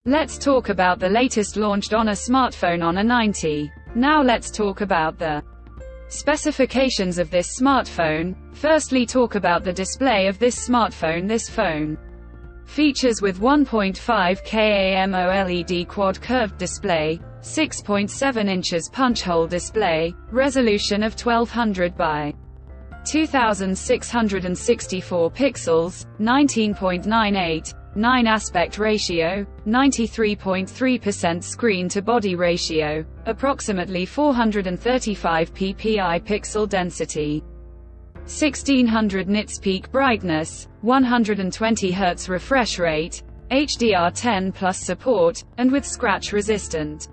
Let's talk about the latest launched Honor smartphone, Honor 90. Now let's talk about the specifications of this smartphone. Firstly, talk about the display of this smartphone. This phone features with 1.5K AMOLED quad curved display, 6.7 inches punch hole display, resolution of 1200 by 2664 pixels, 19.98:9 aspect ratio, 93.3% screen to body ratio, approximately 435 ppi pixel density, 1600 nits peak brightness, 120 Hz refresh rate, HDR10+ support, and with scratch resistant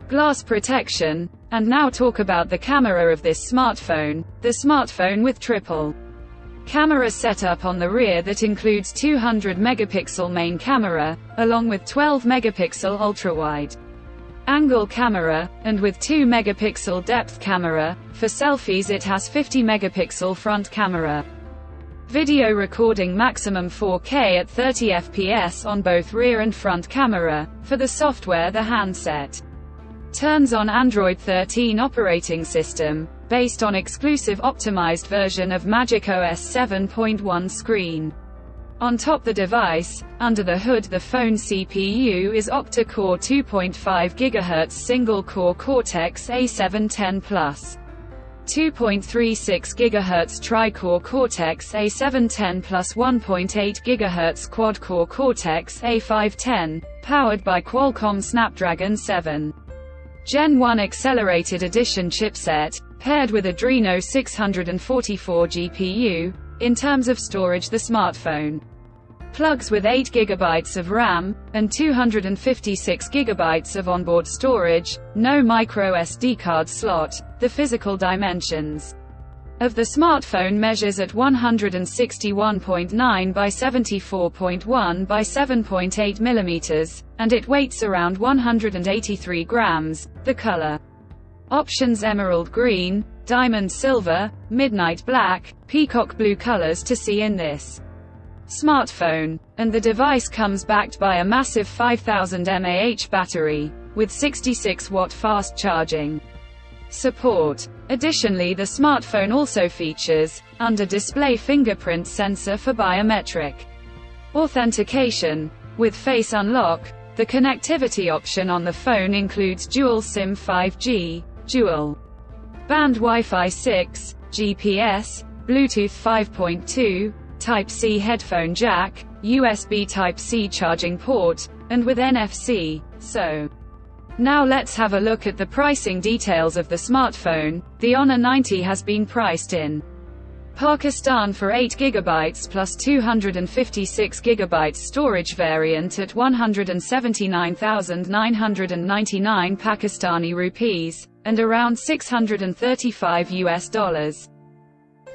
glass protection. And now talk about the camera of this smartphone. The smartphone with triple camera setup on the rear that includes 200 megapixel main camera, along with 12 megapixel ultra-wide angle camera, and with 2 megapixel depth camera. For selfies it has 50 megapixel front camera. Video recording maximum 4K at 30 fps on both rear and front camera. For the software, the handset turns on Android 13 operating system, based on exclusive optimized version of macOS 7.1 screen. On top the device, under the hood, the phone CPU is octa-core 2.5 GHz single-core Cortex-A7 10 Plus, 2.36 GHz tri-core Cortex-A7 10 Plus, 1.8 GHz quad-core Cortex-A5 10, powered by Qualcomm Snapdragon 7 Gen 1 Accelerated Edition chipset, paired with Adreno 644 GPU. In terms of storage, the smartphone plugs with 8 GB of RAM, and 256 GB of onboard storage, no micro SD card slot. The physical dimensions of the smartphone measures at 161.9 by 74.1 by 7.8 mm, and it weighs around 183 grams. The color options: emerald green, diamond silver, midnight black, peacock blue colors to see in this smartphone. And the device comes backed by a massive 5000 mAh battery, with 66-watt fast charging support. Additionally, the smartphone also features, under display, fingerprint sensor for biometric authentication. With Face Unlock, the connectivity option on the phone includes dual SIM 5G, dual band Wi-Fi 6, GPS, Bluetooth 5.2, Type-C headphone jack, USB Type-C charging port, and with NFC. So now let's have a look at the pricing details of the smartphone. The Honor 90 has been priced in Pakistan for 8 GB plus 256 GB storage variant at 179,999 Pakistani rupees, and around $635.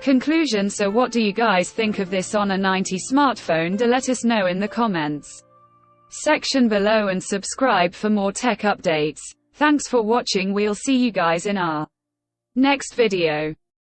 Conclusion: so what do you guys think of this Honor 90 smartphone? Do let us know in the comments section below, and subscribe for more tech updates. Thanks for watching. We'll see you guys in our next video.